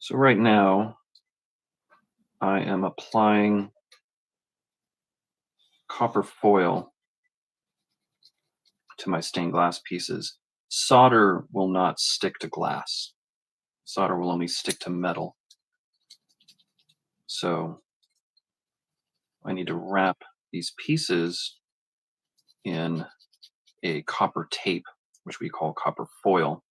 So right now, I am applying copper foil to my stained glass pieces. Solder will not stick to glass. Solder will only stick to metal. So I need to wrap these pieces in a copper tape, which we call copper foil.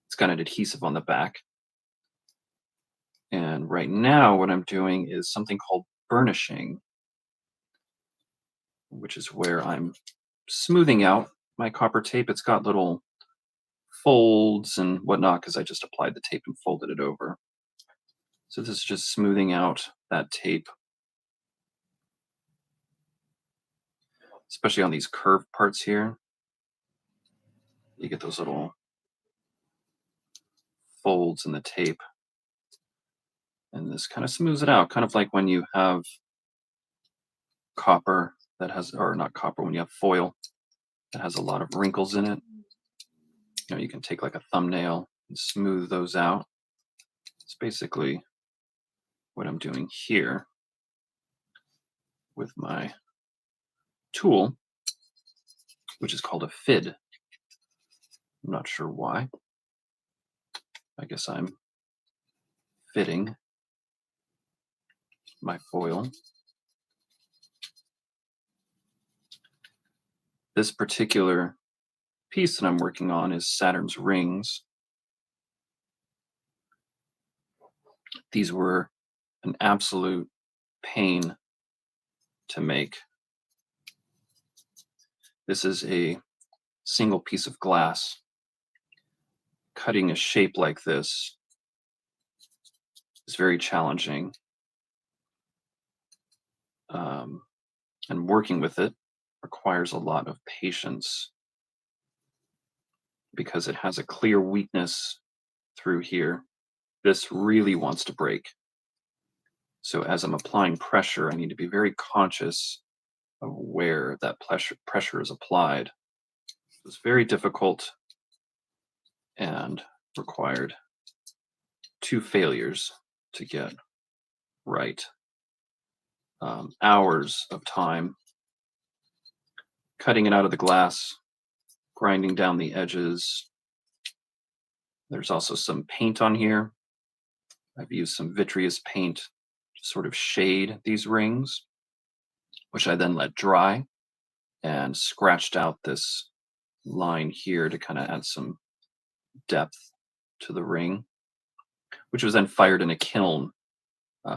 It's got an adhesive on the back. And right now, what I'm doing is something called burnishing, which is where I'm smoothing out my copper tape. It's got little folds and whatnot because I just applied the tape and folded it over. So this is just smoothing out that tape, especially on these curved parts here. You get those little folds in the tape, and this kind of smooths it out, kind of like when you have copper that has, or not copper, when you have foil that has a lot of wrinkles in it. You can take like a thumbnail and smooth those out. It's basically what I'm doing here with my tool, which is called a fid. I'm not sure why. I guess I'm fitting my foil. This particular piece that I'm working on is Saturn's rings. These were an absolute pain to make. This is a single piece of glass. Cutting a shape like this is very challenging. And working with it requires a lot of patience because it has a clear weakness through here. This really wants to break. So as I'm applying pressure, I need to be very conscious of where that pressure is applied. It's very difficult and required 2 failures to get right. Hours of time cutting it out of the glass, grinding down the edges. There's also some paint on here. I've used some vitreous paint to sort of shade these rings, which I then let dry and scratched out this line here to kind of add some depth to the ring, which was then fired in a kiln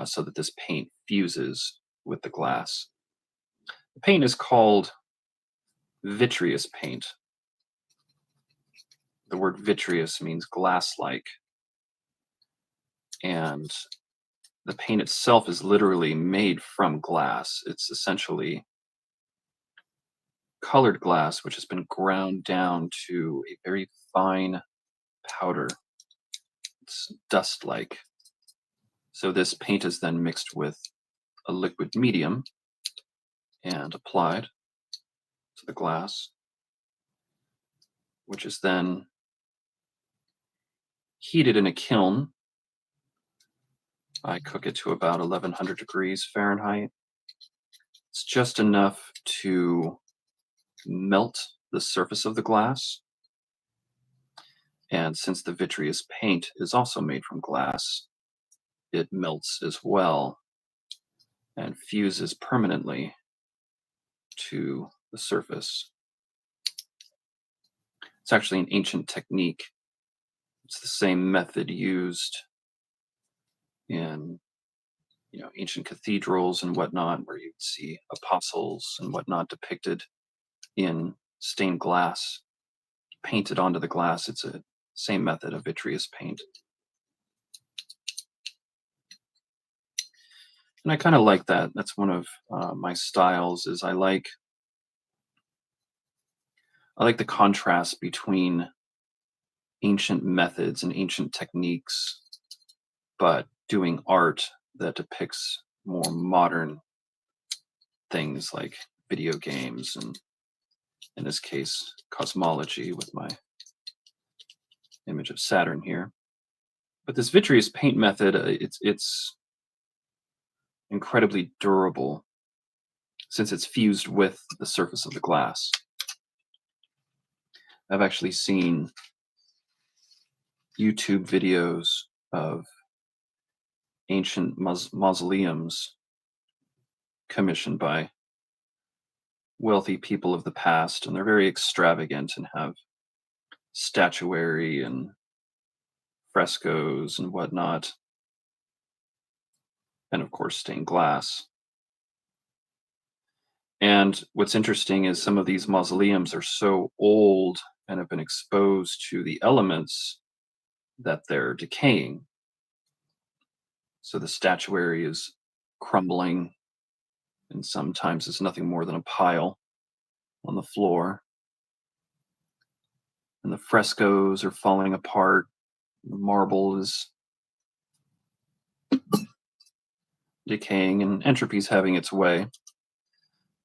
so that this paint fuses with the glass. The paint is called vitreous paint. The word vitreous means glass-like, and the paint itself is literally made from glass. It's essentially colored glass, which has been ground down to a very fine powder. It's dust-like. So this paint is then mixed with a liquid medium and applied to the glass, which is then heated in a kiln. I cook it to about 1100 degrees Fahrenheit. It's just enough to melt the surface of the glass. And since the vitreous paint is also made from glass, it melts as well and fuses permanently to the surface. It's actually an ancient technique. It's the same method used in ancient cathedrals and whatnot, where you'd see apostles and whatnot depicted in stained glass, painted onto the glass. It's a same method of vitreous paint. And I kind of like that. That's one of my styles. Is I like the contrast between ancient methods and ancient techniques, but doing art that depicts more modern things like video games and, in this case, cosmology with my image of Saturn here. But this vitreous paint method, it's incredibly durable since it's fused with the surface of the glass. I've actually seen YouTube videos of ancient mausoleums commissioned by wealthy people of the past, and they're very extravagant and have statuary and frescoes and whatnot, and of course stained glass. And what's interesting is some of these mausoleums are so old and have been exposed to the elements that they're decaying. So the statuary is crumbling, and sometimes it's nothing more than a pile on the floor. And the frescoes are falling apart. The marble is decaying, and entropy is having its way.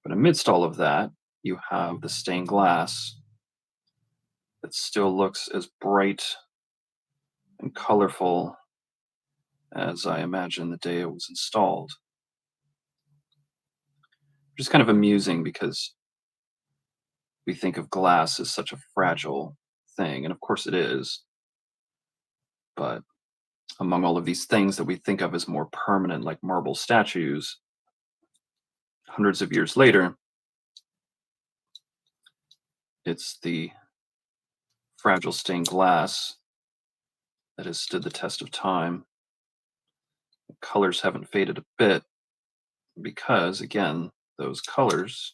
But amidst all of that, you have the stained glass that still looks as bright and colorful as I imagine the day it was installed. Which is kind of amusing because we think of glass as such a fragile thing, and of course it is. But among all of these things that we think of as more permanent, like marble statues, hundreds of years later, it's the fragile stained glass that has stood the test of time. The colors haven't faded a bit because, again, those colors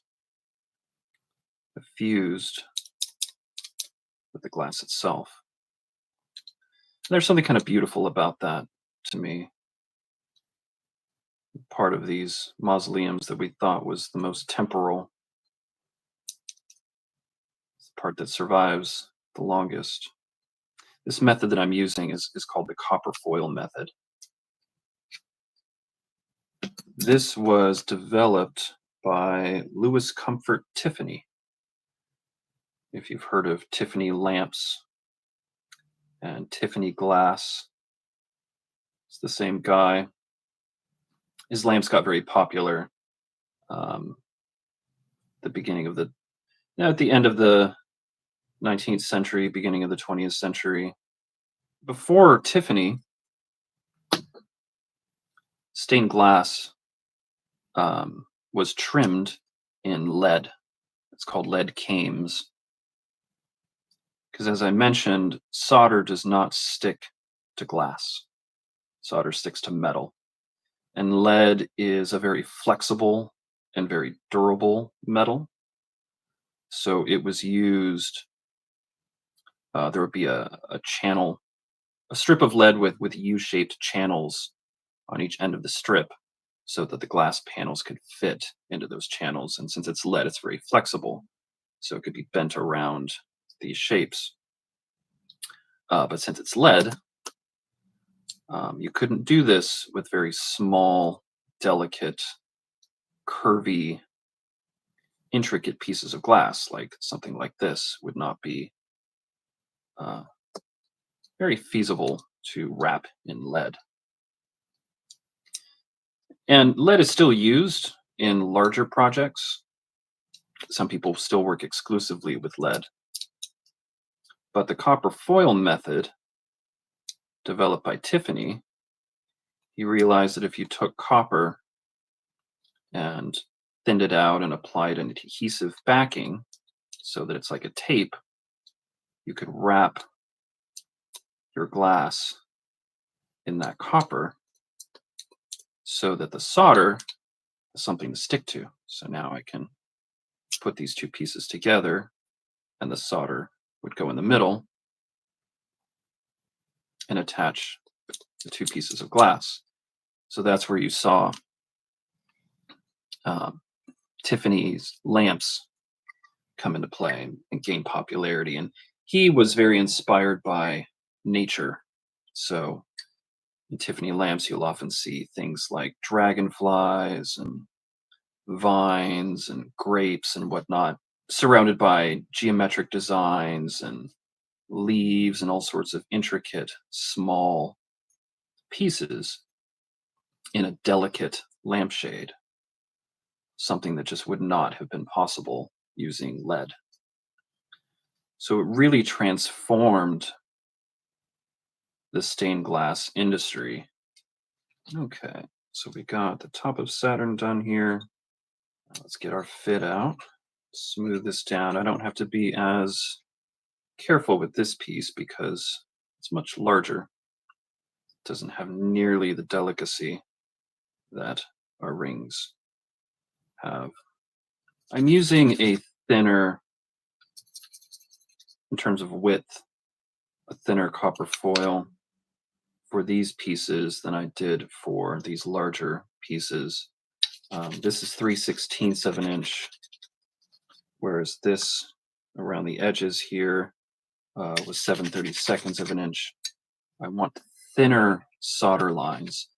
have fused with the glass itself. There's something kind of beautiful about that to me. Part of these mausoleums that we thought was the most temporal, it's the part that survives the longest. This method that I'm using is called the copper foil method. This was developed by Louis Comfort Tiffany. If you've heard of Tiffany lamps and Tiffany glass, it's the same guy. His lamps got very popular the beginning of the at the end of the 19th century, beginning of the 20th century. Before Tiffany, stained glass was trimmed in lead. It's called lead cames. Because as I mentioned, solder does not stick to glass. Solder sticks to metal. And lead is a very flexible and very durable metal. So it was used, there would be a channel, a strip of lead with U-shaped channels on each end of the strip so that the glass panels could fit into those channels. And since it's lead, it's very flexible. So it could be bent around these shapes. But since it's lead, you couldn't do this with very small, delicate, curvy, intricate pieces of glass. Like something like this would not be very feasible to wrap in lead. And lead is still used in larger projects. Some people still work exclusively with lead. But the copper foil method, developed by Tiffany, he realized that if you took copper and thinned it out and applied an adhesive backing so that it's like a tape, you could wrap your glass in that copper so that the solder has something to stick to. So now I can put these two pieces together and the solder would go in the middle and attach the two pieces of glass. So that's where you saw Tiffany's lamps come into play and gain popularity. And he was very inspired by nature. So in Tiffany lamps, you'll often see things like dragonflies and vines and grapes and whatnot, surrounded by geometric designs and leaves and all sorts of intricate, small pieces in a delicate lampshade, something that just would not have been possible using lead. So it really transformed the stained glass industry. Okay, so we got the top of Saturn done here. Let's get our fit out. Smooth this down. I don't have to be as careful with this piece because it's much larger. It doesn't have nearly the delicacy that our rings have. I'm using a thinner, in terms of width, a thinner copper foil for these pieces than I did for these larger pieces. This is 3/16 of an inch, whereas this around the edges here was 7/32 of an inch. I want thinner solder lines.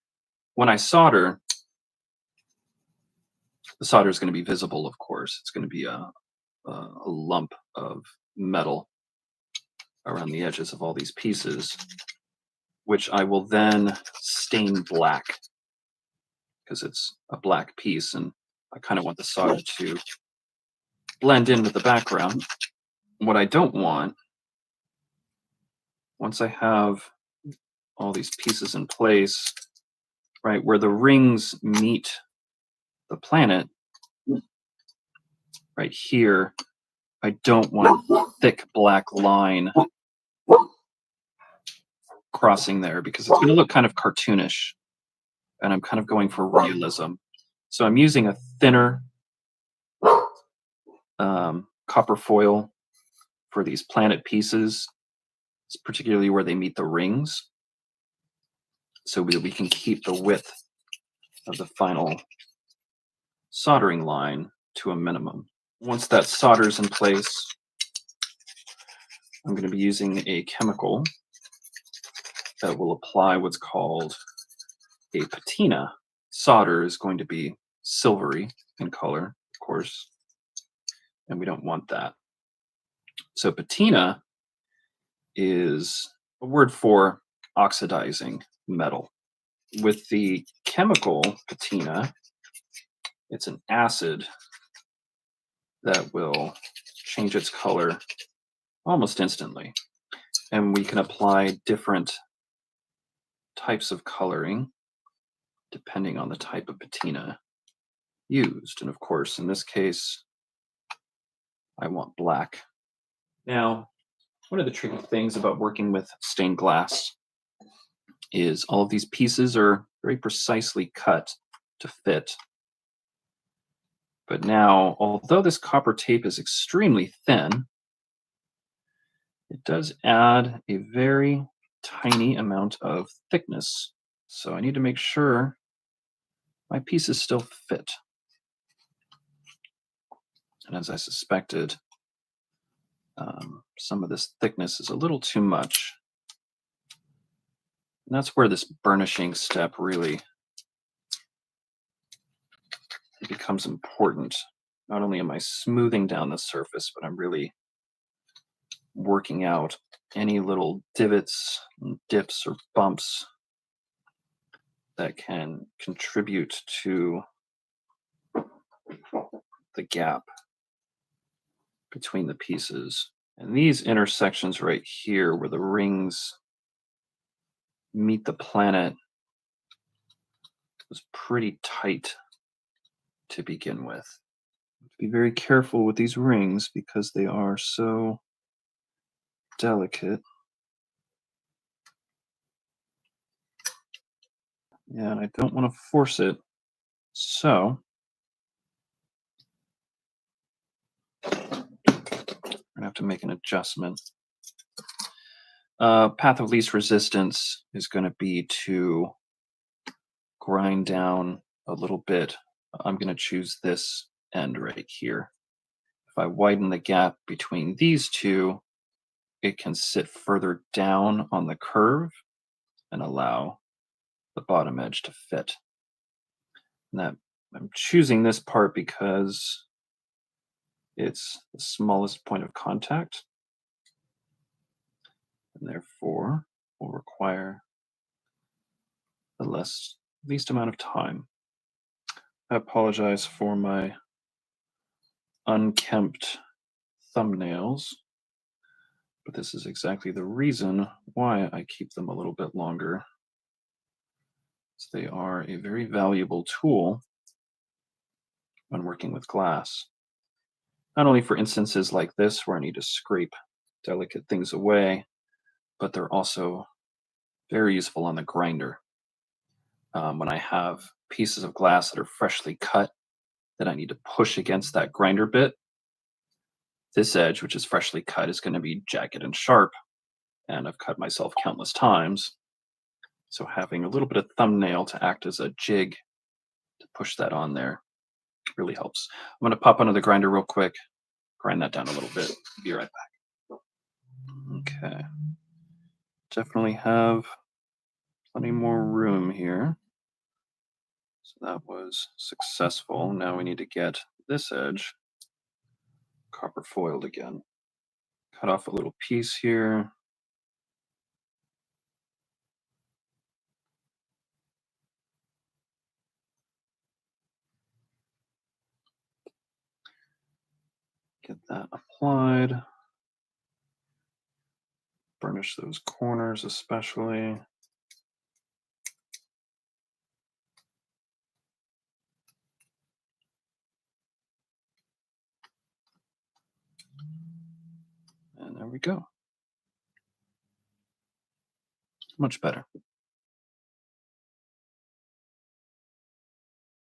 When I solder, the solder is going to be visible, of course. It's going to be a lump of metal around the edges of all these pieces, which I will then stain black because it's a black piece and I kind of want the solder to blend in with the background. What I don't want, once I have all these pieces in place, right, where the rings meet the planet, right here, I don't want a thick black line crossing there because it's going to look kind of cartoonish, and I'm kind of going for realism. So I'm using a thinner copper foil for these planet pieces, particularly where they meet the rings, so we can keep the width of the final soldering line to a minimum. Once that solder is in place, I'm going to be using a chemical that will apply what's called a patina. Solder is going to be silvery in color, of course, and we don't want that. So patina is a word for oxidizing metal. With the chemical patina, it's an acid that will change its color almost instantly. And we can apply different types of coloring depending on the type of patina used. And of course, in this case, I want black. Now, one of the tricky things about working with stained glass is all of these pieces are very precisely cut to fit. But now, although this copper tape is extremely thin, it does add a very tiny amount of thickness. So I need to make sure my pieces still fit. And as I suspected, some of this thickness is a little too much. And that's where this burnishing step really becomes important. Not only am I smoothing down the surface, but I'm really working out any little divots and dips or bumps that can contribute to the gap between the pieces. And these intersections right here where the rings meet the planet was pretty tight to begin with. Be very careful with these rings because they are so delicate. And I don't want to force it. So I'm gonna have to make an adjustment. Path of least resistance is going to be to grind down a little bit. I'm going to choose this end right here. If I widen the gap between these two, it can sit further down on the curve and allow the bottom edge to fit. And that I'm choosing this part because it's the smallest point of contact, and therefore will require the least amount of time. I apologize for my unkempt thumbnails, but this is exactly the reason why I keep them a little bit longer. So they are a very valuable tool when working with glass. Not only for instances like this where I need to scrape delicate things away, but they're also very useful on the grinder. When I have pieces of glass that are freshly cut that I need to push against that grinder bit, this edge, which is freshly cut, is going to be jagged and sharp, and I've cut myself countless times. So having a little bit of thumbnail to act as a jig to push that on there really helps. I'm going to pop under the grinder real quick, grind that down a little bit. Be right back. Okay. Definitely have plenty more room here. So that was successful. Now we need to get this edge copper foiled again. Cut off a little piece here. Get that applied. Burnish those corners especially. And there we go. Much better.